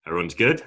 Everyone's good?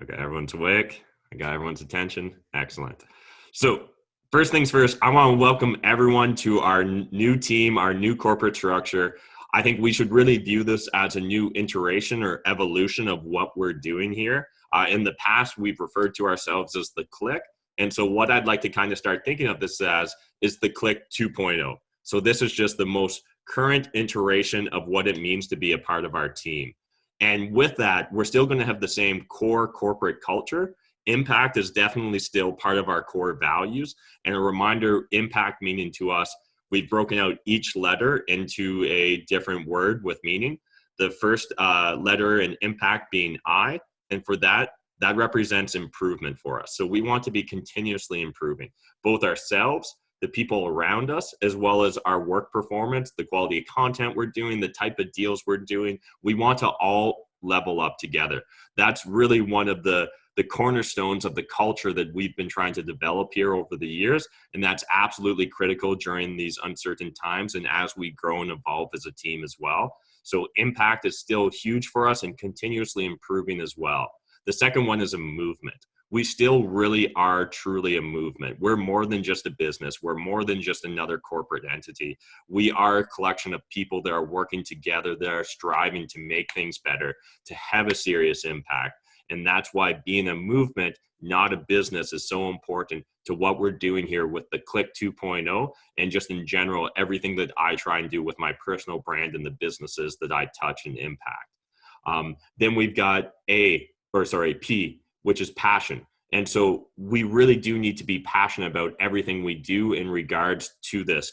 Okay, everyone's awake. I got everyone's attention. Excellent. So, first things first, I want to welcome everyone to our new team, our new corporate structure. I think we should really view this as a new iteration or evolution of what we're doing here. In the past, we've referred to ourselves as the click. And so, what I'd like to kind of start thinking of this as is the click 2.0. So, this is just the most current iteration of what it means to be a part of our team. And with that, we're still going to have the same core corporate culture. Impact is definitely still part of our core values. And a reminder, impact meaning to us, we've broken out each letter into a different word with meaning. The first letter in impact being I. And for that, that represents improvement for us. So we want to be continuously improving both ourselves, the people around us, as well as our work performance, the quality of content we're doing, the type of deals we're doing. We want to all level up together. That's really one of the cornerstones of the culture that we've been trying to develop here over the years. And that's absolutely critical during these uncertain times and as we grow and evolve as a team as well. So impact is still huge for us and continuously improving as well. The second one is a movement. We still really are truly a movement. We're more than just a business. We're more than just another corporate entity. We are a collection of people that are working together, that are striving to make things better, to have a serious impact. And that's why being a movement, not a business, is so important to what we're doing here with the Click 2.0 and just in general, everything that I try and do with my personal brand and the businesses that I touch and impact. Then we've got P, which is passion. And so we really do need to be passionate about everything we do in regards to this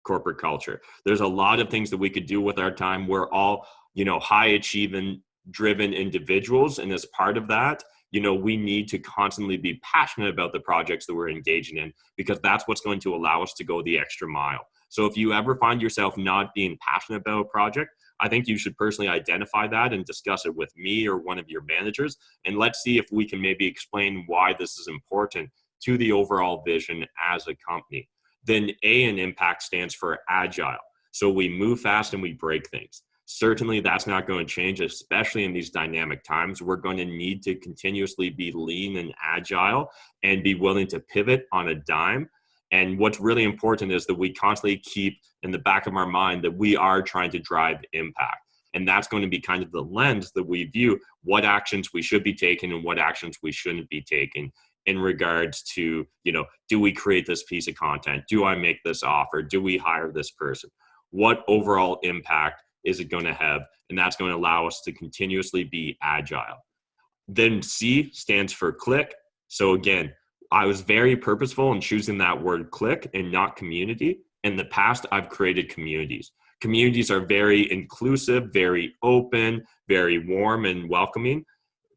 corporate culture. There's a lot of things that we could do with our time. We're all, high achieving, driven individuals. And as part of that, we need to constantly be passionate about the projects that we're engaging in, because that's what's going to allow us to go the extra mile. So if you ever find yourself not being passionate about a project, I think you should personally identify that and discuss it with me or one of your managers. And let's see if we can maybe explain why this is important to the overall vision as a company. Then A in impact stands for agile. So we move fast and we break things. Certainly that's not going to change, especially in these dynamic times. We're going to need to continuously be lean and agile and be willing to pivot on a dime. And what's really important is that we constantly keep in the back of our mind that we are trying to drive impact. And that's going to be kind of the lens that we view what actions we should be taking and what actions we shouldn't be taking in regards to, do we create this piece of content? Do I make this offer? Do we hire this person? What overall impact is it going to have? And that's going to allow us to continuously be agile. Then C stands for click. So again, I was very purposeful in choosing that word click and not community. In the past, I've created communities. Communities are very inclusive, very open, very warm and welcoming.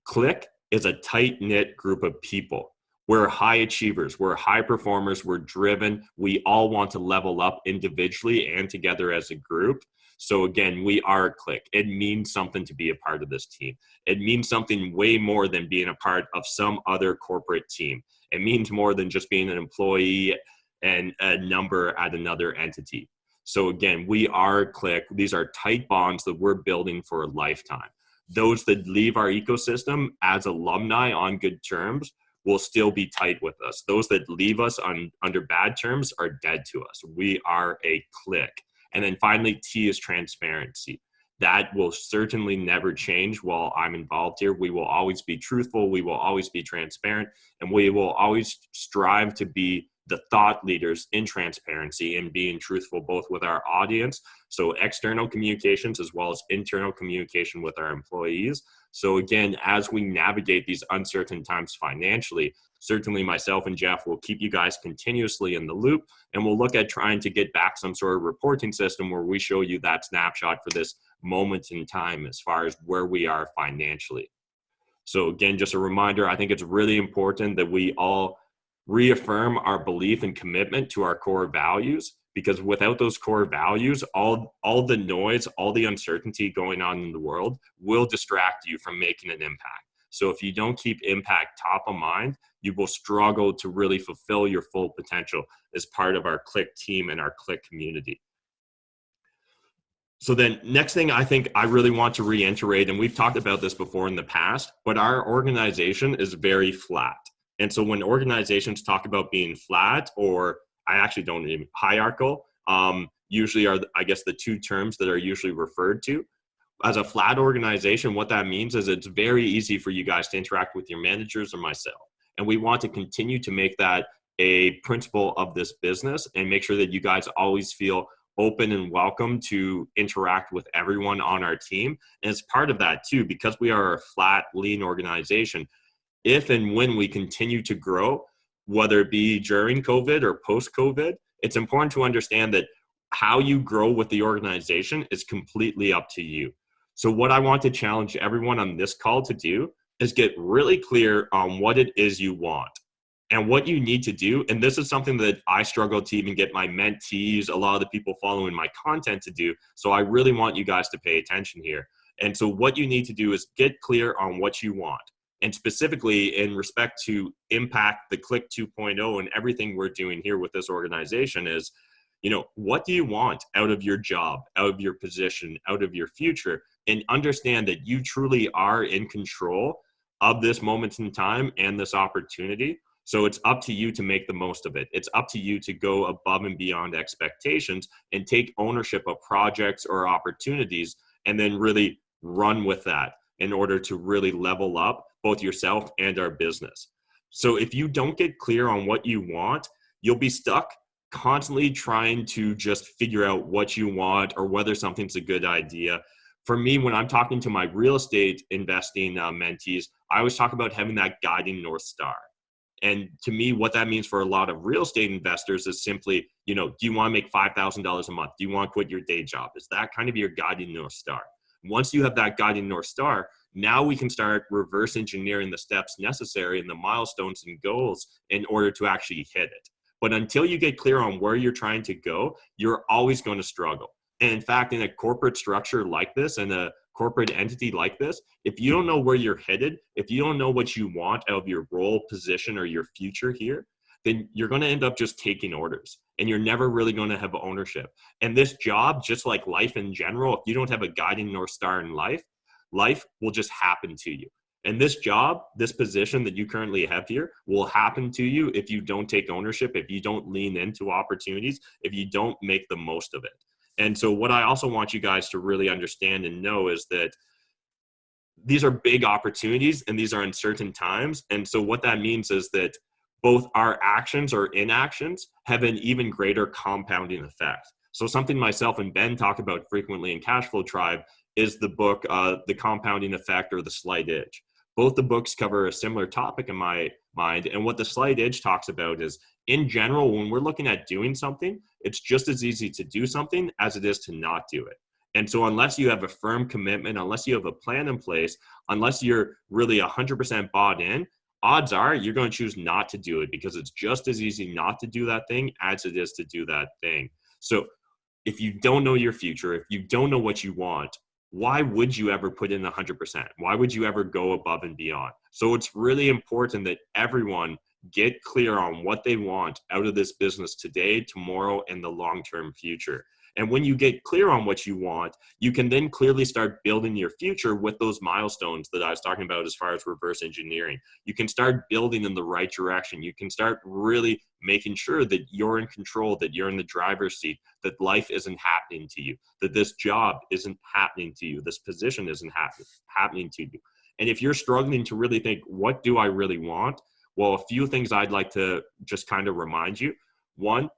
Click is a tight-knit group of people. We're high achievers, we're high performers, we're driven. We all want to level up individually and together as a group. So again, we are a click. It means something to be a part of this team. It means something way more than being a part of some other corporate team. It means more than just being an employee and a number at another entity. So again, we are a click. These are tight bonds that we're building for a lifetime. Those that leave our ecosystem as alumni on good terms will still be tight with us. Those that leave us under bad terms are dead to us. We are a click. And then finally, T is transparency. That will certainly never change while I'm involved here. We will always be truthful. We will always be transparent. And we will always strive to be the thought leaders in transparency and being truthful both with our audience, so external communications, as well as internal communication with our employees. So again, as we navigate these uncertain times financially, certainly myself and Jeff will keep you guys continuously in the loop, and we'll look at trying to get back some sort of reporting system where we show you that snapshot for this moment in time as far as where we are financially. So again, just a reminder, I think it's really important that we all reaffirm our belief and commitment to our core values, because without those core values, all the noise, all the uncertainty going on in the world will distract you from making an impact. So if you don't keep impact top of mind, you will struggle to really fulfill your full potential as part of our Click team and our Click community. So then next thing I think I really want to reiterate, and we've talked about this before in the past, but our organization is very flat. And so when organizations talk about being flat, or I actually don't even hierarchical, usually are, I guess, the two terms that are usually referred to. As a flat organization, what that means is it's very easy for you guys to interact with your managers or myself. And we want to continue to make that a principle of this business and make sure that you guys always feel open and welcome to interact with everyone on our team. And as part of that too, because we are a flat, lean organization, if and when we continue to grow, whether it be during COVID or post-COVID, it's important to understand that how you grow with the organization is completely up to you. So what I want to challenge everyone on this call to do is get really clear on what it is you want and what you need to do. And this is something that I struggle to even get my mentees, a lot of the people following my content to do. So I really want you guys to pay attention here. And so what you need to do is get clear on what you want. And specifically in respect to impact the Click 2.0 and everything we're doing here with this organization is, what do you want out of your job, out of your position, out of your future? And understand that you truly are in control of this moment in time and this opportunity. So it's up to you to make the most of it. It's up to you to go above and beyond expectations and take ownership of projects or opportunities and then really run with that in order to really level up both yourself and our business. So if you don't get clear on what you want, you'll be stuck constantly trying to just figure out what you want or whether something's a good idea. For me, when I'm talking to my real estate investing mentees, I always talk about having that guiding North Star. And to me, what that means for a lot of real estate investors is simply, do you want to make $5,000 a month? Do you want to quit your day job? Is that kind of your guiding North Star? Once you have that guiding North Star, now we can start reverse engineering the steps necessary and the milestones and goals in order to actually hit it. But until you get clear on where you're trying to go, you're always going to struggle. And in fact, in a corporate structure like this and a corporate entity like this, if you don't know where you're headed, if you don't know what you want out of your role, position, or your future here, then you're going to end up just taking orders and you're never really going to have ownership. And this job, just like life in general, if you don't have a guiding North Star in life, life will just happen to you. And this job, this position that you currently have here will happen to you if you don't take ownership, if you don't lean into opportunities, if you don't make the most of it. And so what I also want you guys to really understand and know is that these are big opportunities and these are uncertain times. And so what that means is that both our actions or inactions have an even greater compounding effect. So something myself and Ben talk about frequently in Cashflow Tribe is the book, The Compounding Effect or The Slight Edge. Both the books cover a similar topic in my mind. And what The Slight Edge talks about is, in general, when we're looking at doing something, it's just as easy to do something as it is to not do it. And so unless you have a firm commitment, unless you have a plan in place, unless you're really 100% bought in, odds are you're going to choose not to do it because it's just as easy not to do that thing as it is to do that thing. So if you don't know your future, if you don't know what you want, why would you ever put in 100%? Why would you ever go above and beyond? So it's really important that everyone get clear on what they want out of this business today, tomorrow, and the long-term future. And when you get clear on what you want, you can then clearly start building your future with those milestones that I was talking about as far as reverse engineering. You can start building in the right direction. You can start really making sure that you're in control, that you're in the driver's seat, that life isn't happening to you, that this job isn't happening to you, this position isn't happening to you. And if you're struggling to really think, what do I really want? Well, a few things I'd like to just kind of remind you. One,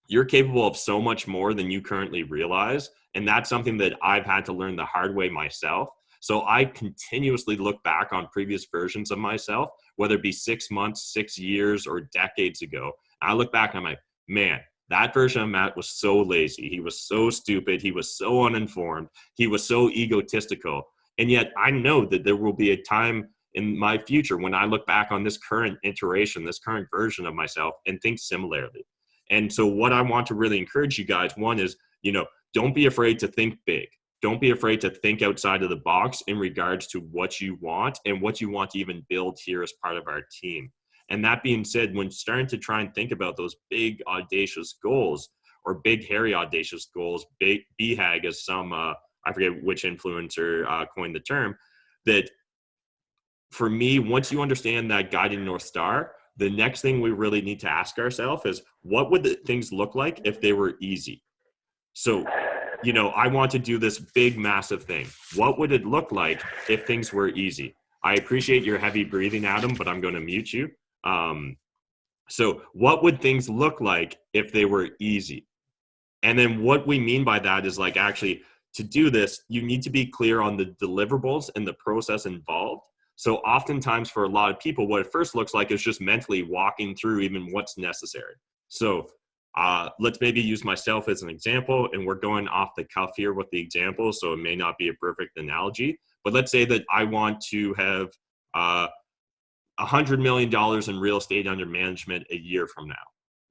you're capable of so much more than you currently realize. And that's something that I've had to learn the hard way myself. So I continuously look back on previous versions of myself, whether it be 6 months, 6 years, or decades ago. I look back and I'm like, man, that version of Matt was so lazy. He was so stupid. He was so uninformed. He was so egotistical. And yet I know that there will be a time in my future when I look back on this current iteration, this current version of myself, and think similarly. And so what I want to really encourage you guys, one is, don't be afraid to think big. Don't be afraid to think outside of the box in regards to what you want and what you want to even build here as part of our team. And that being said, when starting to try and think about those big, audacious goals, or big, hairy, audacious goals, big BHAG, as some, I forget which influencer coined the term, that for me, once you understand that guiding North Star, the next thing we really need to ask ourselves is, what would the things look like if they were easy? So, I want to do this big, massive thing. What would it look like if things were easy? I appreciate your heavy breathing, Adam, but I'm going to mute you. So what would things look like if they were easy? And then what we mean by that is, like, actually, to do this, you need to be clear on the deliverables and the process involved. So oftentimes for a lot of people, what it first looks like is just mentally walking through even what's necessary. So let's maybe use myself as an example, and we're going off the cuff here with the example, so it may not be a perfect analogy. But let's say that I want to have $100 million in real estate under management a year from now.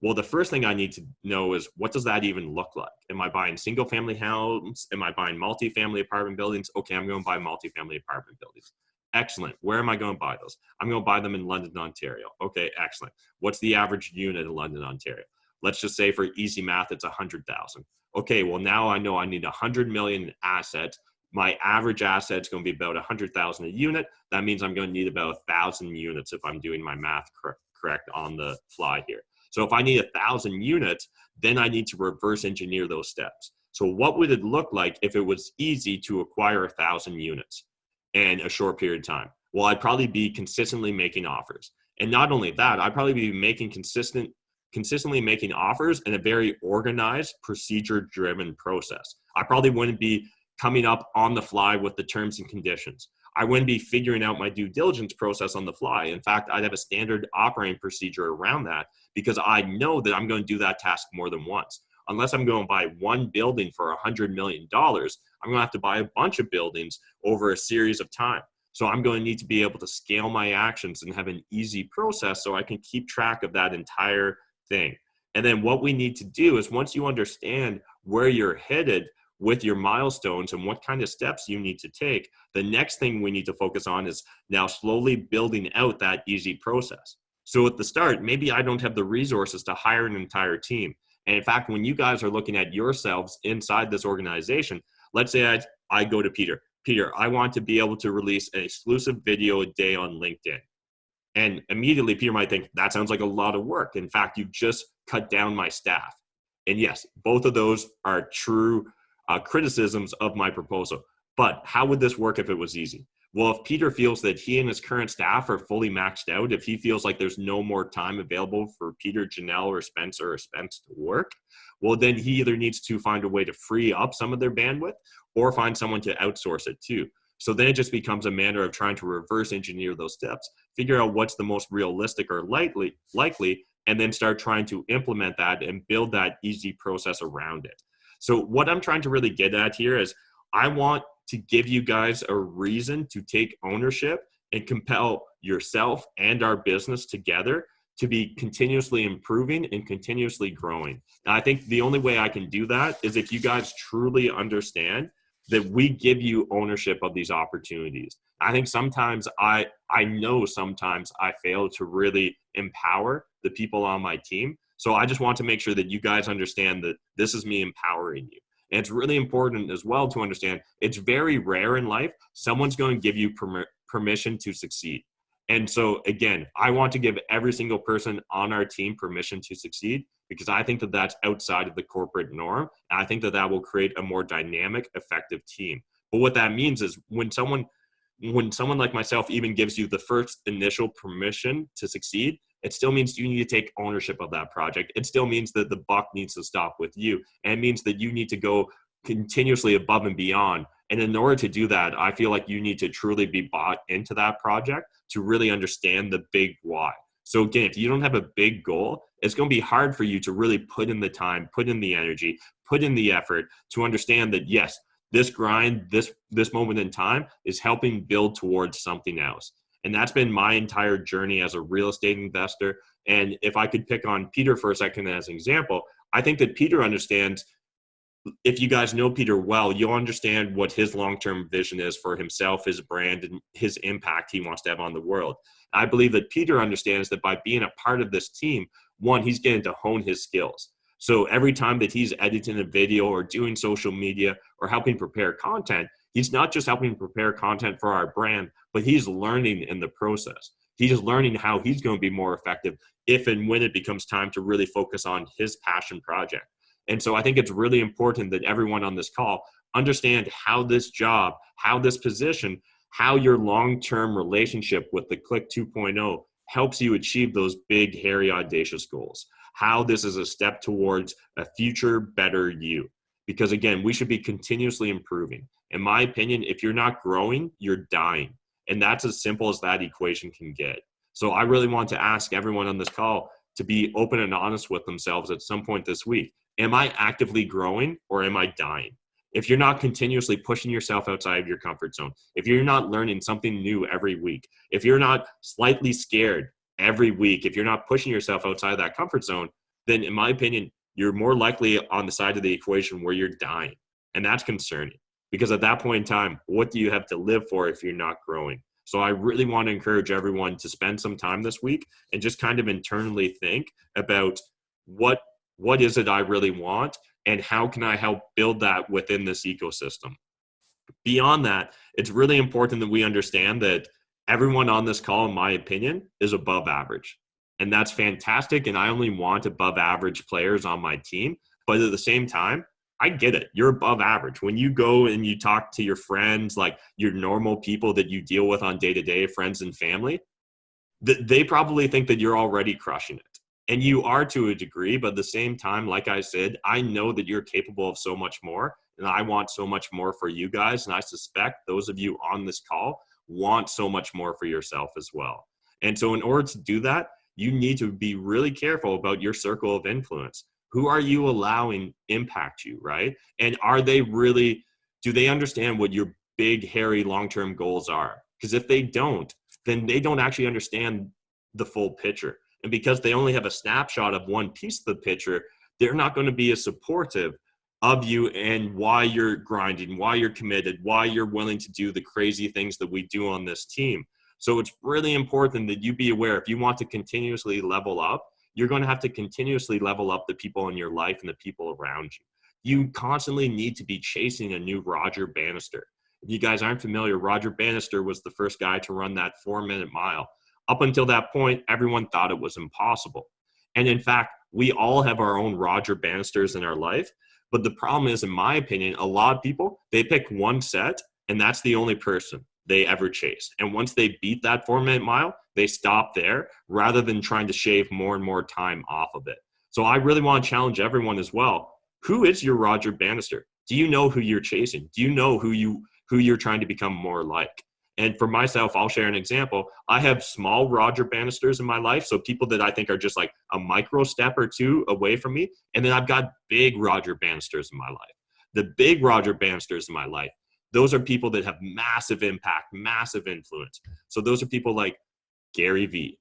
Well, the first thing I need to know is, what does that even look like? Am I buying single family homes? Am I buying multifamily apartment buildings? Okay, I'm going to buy multifamily apartment buildings. Excellent. Where am I going to buy those? I'm going to buy them in London, Ontario. Okay, excellent. What's the average unit in London, Ontario? Let's just say for easy math, it's 100,000. Okay, well, now I know I need 100 million in assets. My average asset is going to be about 100,000 a unit. That means I'm going to need about 1,000 units if I'm doing my math correct on the fly here. So if I need 1,000 units, then I need to reverse engineer those steps. So what would it look like if it was easy to acquire 1,000 units in a short period of time? Well, I'd probably be consistently making offers. And not only that, I'd probably be making consistently making offers in a very organized, procedure-driven process. I probably wouldn't be coming up on the fly with the terms and conditions. I wouldn't be figuring out my due diligence process on the fly. In fact, I'd have a standard operating procedure around that, because I know that I'm going to do that task more than once. Unless I'm going to buy one building for $100 million, I'm going to have to buy a bunch of buildings over a series of time. So I'm going to need to be able to scale my actions and have an easy process so I can keep track of that entire thing. And then what we need to do is, once you understand where you're headed with your milestones and what kind of steps you need to take, the next thing we need to focus on is now slowly building out that easy process. So at the start, maybe I don't have the resources to hire an entire team. And in fact, when you guys are looking at yourselves inside this organization, let's say I go to Peter. Peter, I want to be able to release an exclusive video a day on LinkedIn. And immediately Peter might think, that sounds like a lot of work. In fact, you've just cut down my staff. And yes, both of those are true criticisms of my proposal. But how would this work if it was easy? Well, if Peter feels that he and his current staff are fully maxed out, if he feels like there's no more time available for Peter, Janelle, or Spence to work, well, then he either needs to find a way to free up some of their bandwidth or find someone to outsource it to. So then it just becomes a matter of trying to reverse engineer those steps, figure out what's the most realistic or likely, and then start trying to implement that and build that easy process around it. So what I'm trying to really get at here is, I want to give you guys a reason to take ownership and compel yourself and our business together to be continuously improving and continuously growing. And I think the only way I can do that is if you guys truly understand that we give you ownership of these opportunities. I think sometimes I know sometimes I fail to really empower the people on my team. So I just want to make sure that you guys understand that this is me empowering you. And it's really important as well to understand, it's very rare in life someone's going to give you permission to succeed. And so again, I want to give every single person on our team permission to succeed, because I think that that's outside of the corporate norm. And I think that that will create a more dynamic, effective team. But what that means is, when someone like myself even gives you the first initial permission to succeed, it still means you need to take ownership of that project. It still means that the buck needs to stop with you. And it means that you need to go continuously above and beyond. And in order to do that, I feel like you need to truly be bought into that project to really understand the big why. So again, if you don't have a big goal, it's going to be hard for you to really put in the time, put in the energy, put in the effort to understand that, yes, this grind, this moment in time is helping build towards something else. And that's been my entire journey as a real estate investor. And if I could pick on Peter for a second as an example, I think that Peter understands, if you guys know Peter well, you'll understand what his long-term vision is for himself, his brand, and his impact he wants to have on the world. I believe that Peter understands that by being a part of this team, one, he's getting to hone his skills. So every time that he's editing a video or doing social media or helping prepare content, he's not just helping prepare content for our brand, but he's learning in the process. He's learning how he's going to be more effective if and when it becomes time to really focus on his passion project. And so I think it's really important that everyone on this call understand how this job, how this position, how your long-term relationship with the Click 2.0 helps you achieve those big, hairy, audacious goals. How this is a step towards a future better you. Because again, we should be continuously improving. In my opinion, if you're not growing, you're dying. And that's as simple as that equation can get. So I really want to ask everyone on this call to be open and honest with themselves at some point this week. Am I actively growing or am I dying? If you're not continuously pushing yourself outside of your comfort zone, if you're not learning something new every week, if you're not slightly scared every week, if you're not pushing yourself outside of that comfort zone, then in my opinion, you're more likely on the side of the equation where you're dying. And that's concerning because at that point in time, what do you have to live for if you're not growing? So I really want to encourage everyone to spend some time this week and just kind of internally think about what is it I really want and how can I help build that within this ecosystem. Beyond that, it's really important that we understand that everyone on this call, in my opinion, is above average. And that's fantastic. And I only want above average players on my team. But at the same time, I get it. You're above average. When you go and you talk to your friends, like your normal people that you deal with on day-to-day, friends and family, they probably think that you're already crushing it. And you are to a degree, but at the same time, like I said, I know that you're capable of so much more. And I want so much more for you guys. And I suspect those of you on this call want so much more for yourself as well. And so in order to do that, you need to be really careful about your circle of influence. Who are you allowing impact you, right? And are they really, do they understand what your big, hairy, long-term goals are? Because if they don't, then they don't actually understand the full picture. And because they only have a snapshot of one piece of the picture, they're not going to be as supportive of you and why you're grinding, why you're committed, why you're willing to do the crazy things that we do on this team. So it's really important that you be aware if you want to continuously level up, you're going to have to continuously level up the people in your life and the people around you. You constantly need to be chasing a new Roger Bannister. If you guys aren't familiar, Roger Bannister was the first guy to run that 4-minute mile. Up until that point, everyone thought it was impossible. And in fact, we all have our own Roger Bannisters in our life. But the problem is, in my opinion, a lot of people, they pick one set and that's the only person they ever chase. And once they beat that 4-minute mile, they stop there rather than trying to shave more and more time off of it. So I really want to challenge everyone as well. Who is your Roger Bannister? Do you know who you're chasing? Do you know who you're trying to become more like? And for myself, I'll share an example. I have small Roger Bannisters in my life, so people that I think are just like a micro step or two away from me. And then I've got big Roger Bannisters in my life. The big Roger Bannisters in my life, those are people that have massive impact, massive influence. So those are people like Gary Vee,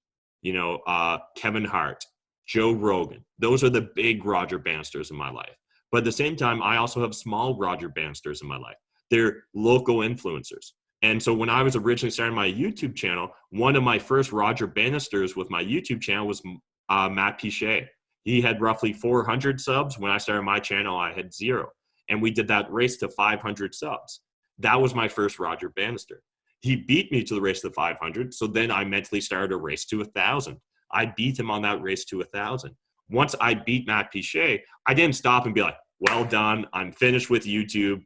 Kevin Hart, Joe Rogan. Those are the big Roger Bannisters in my life. But at the same time, I also have small Roger Bannisters in my life. They're local influencers. And so when I was originally starting my YouTube channel, one of my first Roger Bannisters with my YouTube channel was Matt Pichet. He had roughly 400 subs. When I started my channel, I had 0. And we did that race to 500 subs. That was my first Roger Bannister. He beat me to the race to 500. So then I mentally started a race to 1,000. I beat him on that race to 1,000. Once I beat Matt Pichet, I didn't stop and be like, well done, I'm finished with YouTube.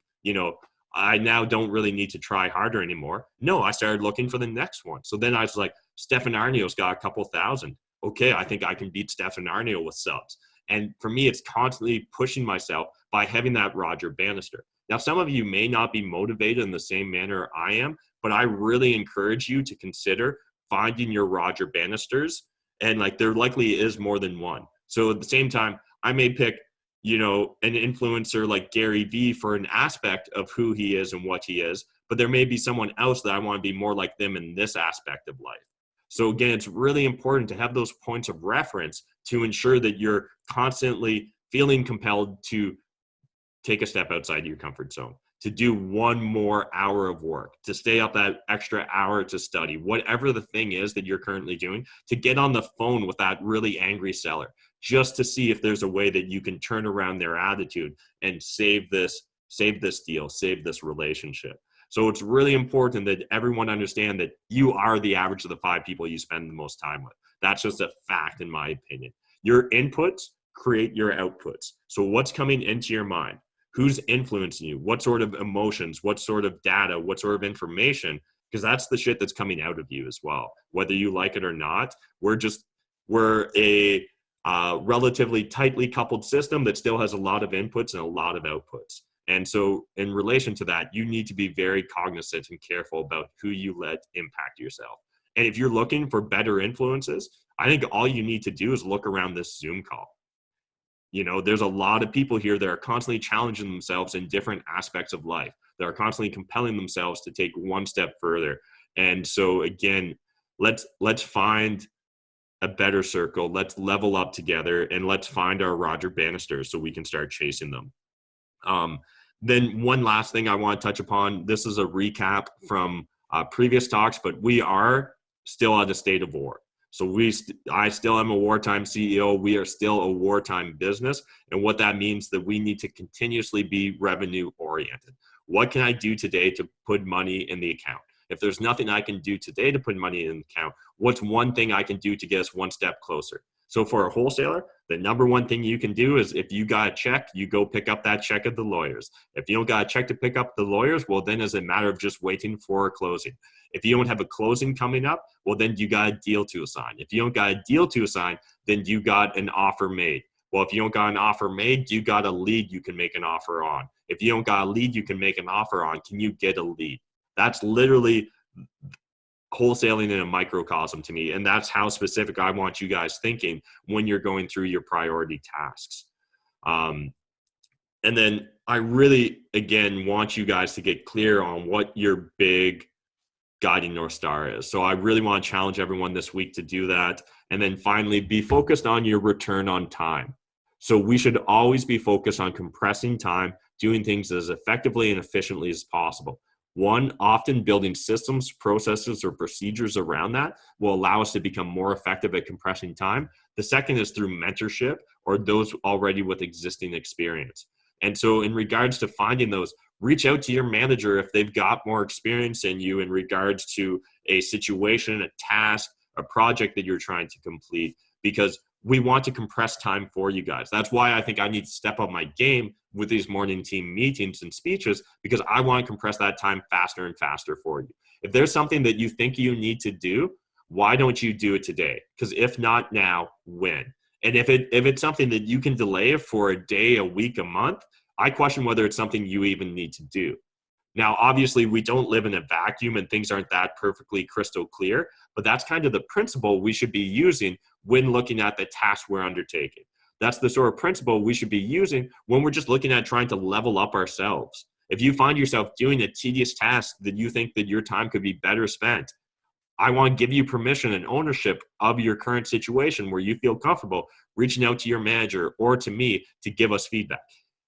I now don't really need to try harder anymore. No, I started looking for the next one. So then I was like, Stefan Arneo's got a couple thousand. Okay, I think I can beat Stefan Arneo with subs. And for me, it's constantly pushing myself by having that Roger Bannister. Now, some of you may not be motivated in the same manner I am, but I really encourage you to consider finding your Roger Bannisters. And like there likely is more than one. So at the same time, I may pick an influencer like Gary Vee for an aspect of who he is and what he is, but there may be someone else that I want to be more like them in this aspect of life. So again, it's really important to have those points of reference to ensure that you're constantly feeling compelled to take a step outside your comfort zone, to do one more hour of work, to stay up that extra hour to study, whatever the thing is that you're currently doing, to get on the phone with that really angry seller, just to see if there's a way that you can turn around their attitude and save this deal, save this relationship. So it's really important that everyone understand that you are the average of the 5 people you spend the most time with. That's just a fact, in my opinion. Your inputs create your outputs. So what's coming into your mind? Who's influencing you? What sort of emotions? What sort of data? What sort of information? Because that's the shit that's coming out of you as well. Whether you like it or not, we're a relatively tightly coupled system that still has a lot of inputs and a lot of outputs. And so in relation to that, you need to be very cognizant and careful about who you let impact yourself. And if you're looking for better influences, I think all you need to do is look around this Zoom call. You know, there's a lot of people here that are constantly challenging themselves in different aspects of life. That are constantly compelling themselves to take one step further. And so again, let's find a better circle. Let's level up together, and let's find our Roger Bannisters so we can start chasing them. Then one last thing I want to touch upon. This is a recap from previous talks, but we are still at a state of war. So I still am a wartime CEO. We are still a wartime business. And what that means that we need to continuously be revenue oriented. What can I do today to put money in the account? If there's nothing I can do today to put money in the account, what's one thing I can do to get us one step closer? So for a wholesaler, the number one thing you can do is if you got a check, you go pick up that check at the lawyers. If you don't got a check to pick up the lawyers, well, then it's a matter of just waiting for a closing. If you don't have a closing coming up, well, then you got a deal to assign. If you don't got a deal to assign, then you got an offer made. Well, if you don't got an offer made, you got a lead you can make an offer on. If you don't got a lead you can make an offer on, can you get a lead? That's literally wholesaling in a microcosm to me. And that's how specific I want you guys thinking when you're going through your priority tasks. And then I really, again, want you guys to get clear on what your big guiding North Star is. So I really want to challenge everyone this week to do that. And then finally, be focused on your return on time. So we should always be focused on compressing time, doing things as effectively and efficiently as possible. One, often building systems, processes, or procedures around that will allow us to become more effective at compressing time. The second is through mentorship or those already with existing experience. And so in regards to finding those, reach out to your manager if they've got more experience than you in regards to a situation, a task, a project that you're trying to complete, because we want to compress time for you guys. That's why I think I need to step up my game with these morning team meetings and speeches, because I want to compress that time faster and faster for you. If there's something that you think you need to do, why don't you do it today? Because if not now, when? And if it's something that you can delay for a day, a week, a month, I question whether it's something you even need to do. Now, obviously, we don't live in a vacuum and things aren't that perfectly crystal clear, but that's kind of the principle we should be using when looking at the task we're undertaking. That's the sort of principle we should be using when we're just looking at trying to level up ourselves. If you find yourself doing a tedious task that you think that your time could be better spent, I want to give you permission and ownership of your current situation where you feel comfortable reaching out to your manager or to me to give us feedback.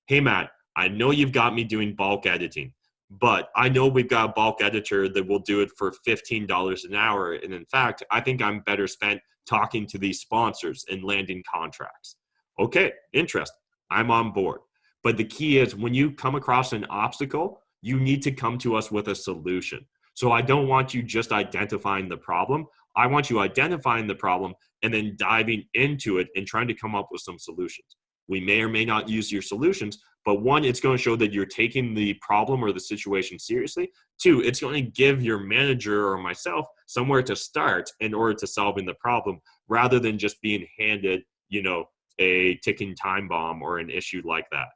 Hey, Matt, I know you've got me doing bulk editing, but I know we've got a bulk editor that will do it for $15 an hour. And in fact, I think I'm better spent talking to these sponsors and landing contracts. Okay, interesting. I'm on board. But the key is when you come across an obstacle, you need to come to us with a solution. So I don't want you just identifying the problem. I want you identifying the problem and then diving into it and trying to come up with some solutions. We may or may not use your solutions, but one, it's going to show that you're taking the problem or the situation seriously. Two, it's going to give your manager or myself somewhere to start in order to solving the problem rather than just being handed, a ticking time bomb or an issue like that.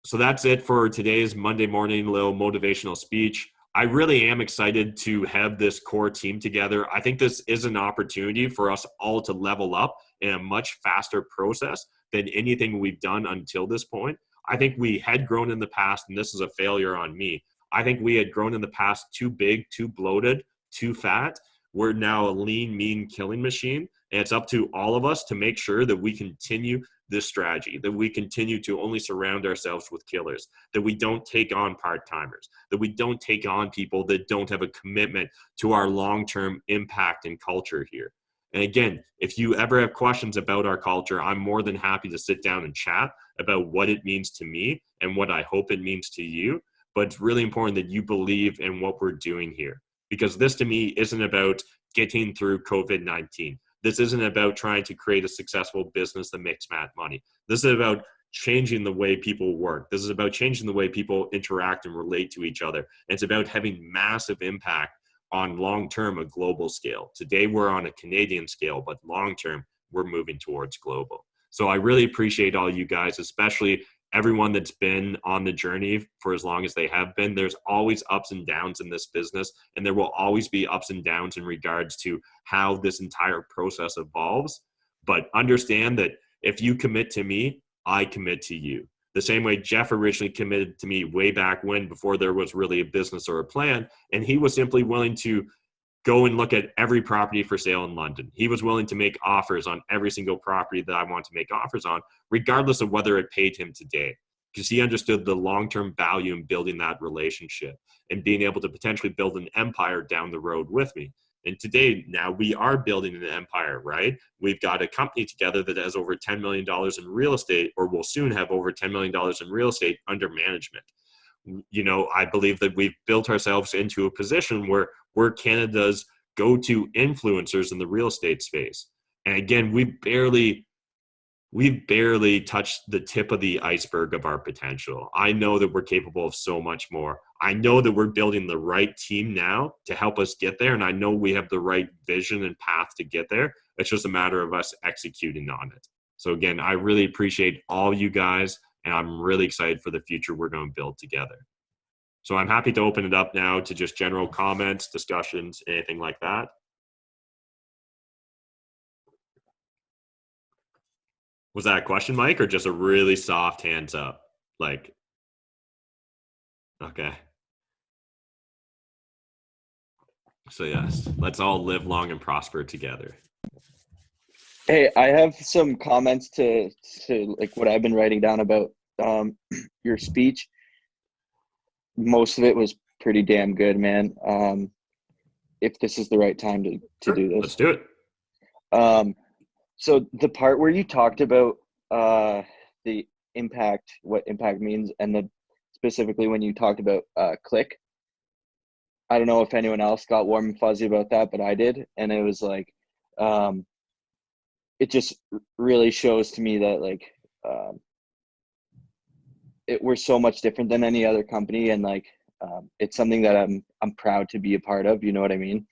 So that's it for today's Monday morning little motivational speech. I really am excited to have this core team together. I think this is an opportunity for us all to level up in a much faster process than anything we've done until this point. I think we had grown in the past, and this is a failure on me. I think we had grown in the past too big, too bloated, too fat. We're now a lean, mean killing machine, and it's up to all of us to make sure that we continue this strategy, that we continue to only surround ourselves with killers, that we don't take on part-timers, that we don't take on people that don't have a commitment to our long-term impact and culture here. And again, if you ever have questions about our culture, I'm more than happy to sit down and chat about what it means to me and what I hope it means to you. But it's really important that you believe in what we're doing here, because this to me isn't about getting through COVID-19. This isn't about trying to create a successful business that makes mad money. This is about changing the way people work. This is about changing the way people interact and relate to each other. And it's about having massive impact on long-term a global scale. Today we're on a Canadian scale, but long-term we're moving towards global. So I really appreciate all you guys, especially everyone that's been on the journey for as long as they have been. There's always ups and downs in this business, and there will always be ups and downs in regards to how this entire process evolves. But understand that if you commit to me, I commit to you. The same way Jeff originally committed to me way back when, before there was really a business or a plan, and he was simply willing to go and look at every property for sale in London. He was willing to make offers on every single property that I want to make offers on, regardless of whether it paid him today, because he understood the long-term value in building that relationship and being able to potentially build an empire down the road with me. And today, now we are building an empire, right? We've got a company together that has over $10 million in real estate, or will soon have over $10 million in real estate under management. You know, I believe that we've built ourselves into a position where we're Canada's go-to influencers in the real estate space. And again, we've barely touched the tip of the iceberg of our potential. I know that we're capable of so much more. I know that we're building the right team now to help us get there. And I know we have the right vision and path to get there. It's just a matter of us executing on it. So again, I really appreciate all you guys, and I'm really excited for the future we're going to build together. So I'm happy to open it up now to just general comments, discussions, anything like that. Was that a question, Mike, or just a really soft hands up? Like, okay. So yes, let's all live long and prosper together. Hey, I have some comments to like what I've been writing down about your speech. Most of it was pretty damn good, man. If this is the right time to Sure, do this. let's do it. So the part where you talked about the impact, what impact means, and then specifically when you talked about click, I don't know if anyone else got warm and fuzzy about that, but I did. And it was like, it just really shows to me that like, we're so much different than any other company. And like, it's something that I'm proud to be a part of, you know what I mean?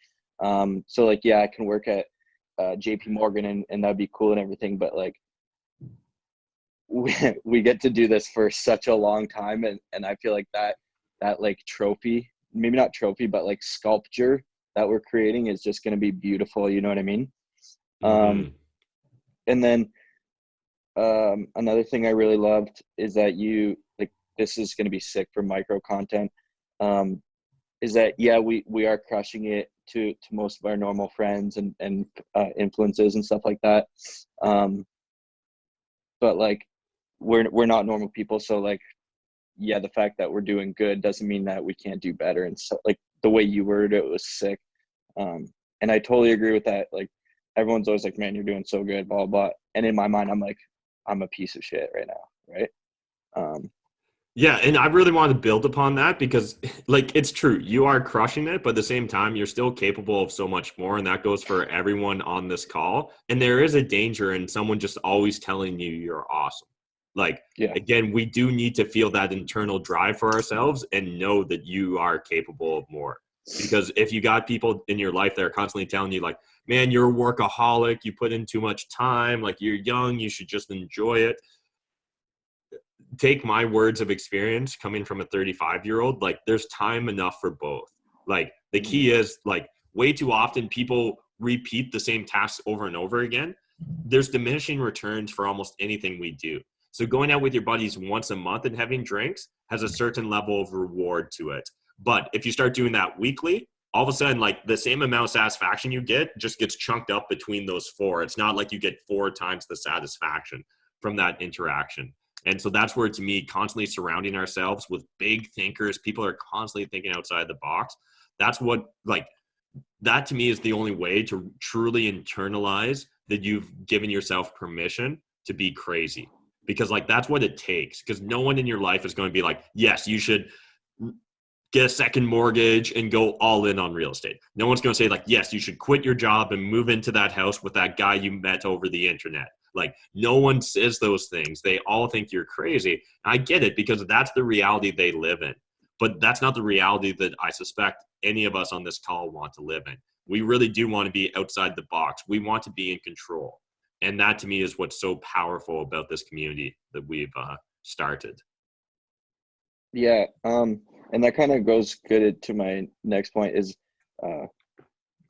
So like, yeah, I can work at JP Morgan and that'd be cool and everything, but like, we get to do this for such a long time. And I feel like that like trophy, maybe not trophy, but like sculpture that we're creating is just going to be beautiful. You know what I mean? Mm-hmm. And then another thing I really loved is that you like, this is going to be sick for micro content. Is that, yeah, we are crushing it to most of our normal friends and influences and stuff like that. But like, we're not normal people. So like, yeah, the fact that we're doing good doesn't mean that we can't do better. And so like the way you worded it was sick. And I totally agree with that. Like everyone's always like, man, you're doing so good, blah, blah. And in my mind, I'm like, I'm a piece of shit right now. Right. Yeah, and I really want to build upon that because, like, it's true. You are crushing it, but at the same time, you're still capable of so much more, and that goes for everyone on this call. And there is a danger in someone just always telling you you're awesome. Like, Yeah. again, we do need to feel that internal drive for ourselves and know that you are capable of more. Because if you got people in your life that are constantly telling you, like, man, you're a workaholic, you put in too much time, like, you're young, you should just enjoy it. Take my words of experience coming from a 35-year-old, like there's time enough for both. Like the key is like way too often people repeat the same tasks over and over again. There's diminishing returns for almost anything we do. So going out with your buddies once a month and having drinks has a certain level of reward to it. But if you start doing that weekly, all of a sudden, like the same amount of satisfaction you get just gets chunked up between those four. It's not like you get 4 times the satisfaction from that interaction. And so that's where, to me, constantly surrounding ourselves with big thinkers, people are constantly thinking outside the box. That's what, like, that to me is the only way to truly internalize that you've given yourself permission to be crazy. Because like that's what it takes. Because no one in your life is going to be like, yes, you should get a second mortgage and go all in on real estate. No one's going to say like, yes, you should quit your job and move into that house with that guy you met over the internet. Like no one says those things. They all think you're crazy. I get it because that's the reality they live in. But that's not the reality that I suspect any of us on this call want to live in. We really do want to be outside the box. We want to be in control. And that to me is what's so powerful about this community that we've started. Yeah. And that kind of goes good to my next point is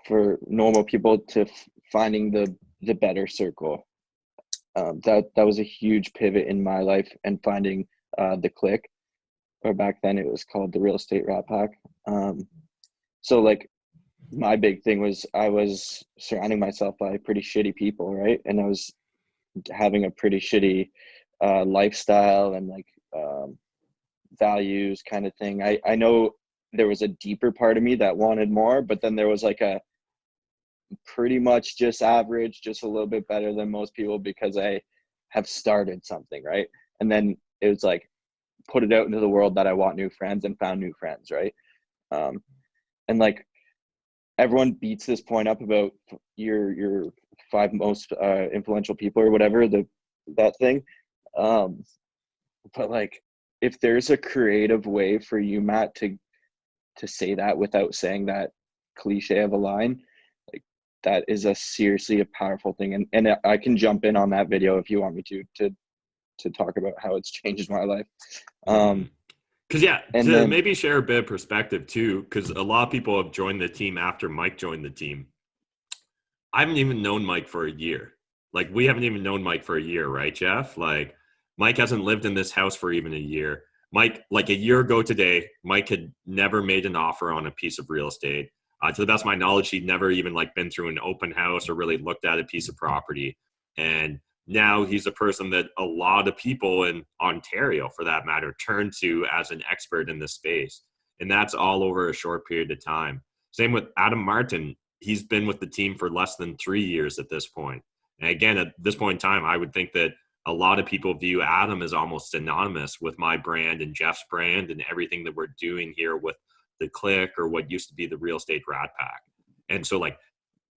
for normal people to finding the better circle. That was a huge pivot in my life, and finding the click, or back then it was called the Real Estate Rat Pack. So like my big thing was I was surrounding myself by pretty shitty people, right? And I was having a pretty shitty lifestyle and like values kind of thing. I know there was a deeper part of me that wanted more, but then there was like a pretty much just average, just a little bit better than most people because I have started something, right? And then it was like put it out into the world that I want new friends and found new friends, right? And like everyone beats this point up about your 5 most influential people or whatever, that thing. But like if there's a creative way for you, Matt, to say that without saying that cliche of a line, like that is a powerful thing. And I can jump in on that video if you want me to talk about how it's changed my life. Because yeah, and to then maybe share a bit of perspective too, because a lot of people have joined the team after Mike joined the team. I haven't even known Mike for a year. Like we haven't even known Mike for a year, right, Jeff? Like Mike hasn't lived in this house for even a year. Mike, like a year ago today, Mike had never made an offer on a piece of real estate. To the best of my knowledge, he'd never even like been through an open house or really looked at a piece of property. And now he's a person that a lot of people in Ontario, for that matter, turn to as an expert in this space. And that's all over a short period of time. Same with Adam Martin. He's been with the team for less than 3 years at this point. And again, at this point in time, I would think that a lot of people view Adam as almost synonymous with my brand and Jeff's brand and everything that we're doing here with the Click, or what used to be the Real Estate Rat Pack. And so like,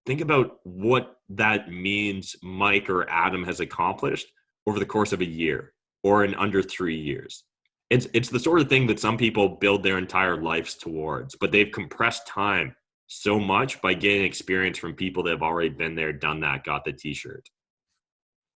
think about what that means Mike or Adam has accomplished over the course of a year or in under 3 years. It's the sort of thing that some people build their entire lives towards, but they've compressed time so much by getting experience from people that have already been there, done that, got the t-shirt.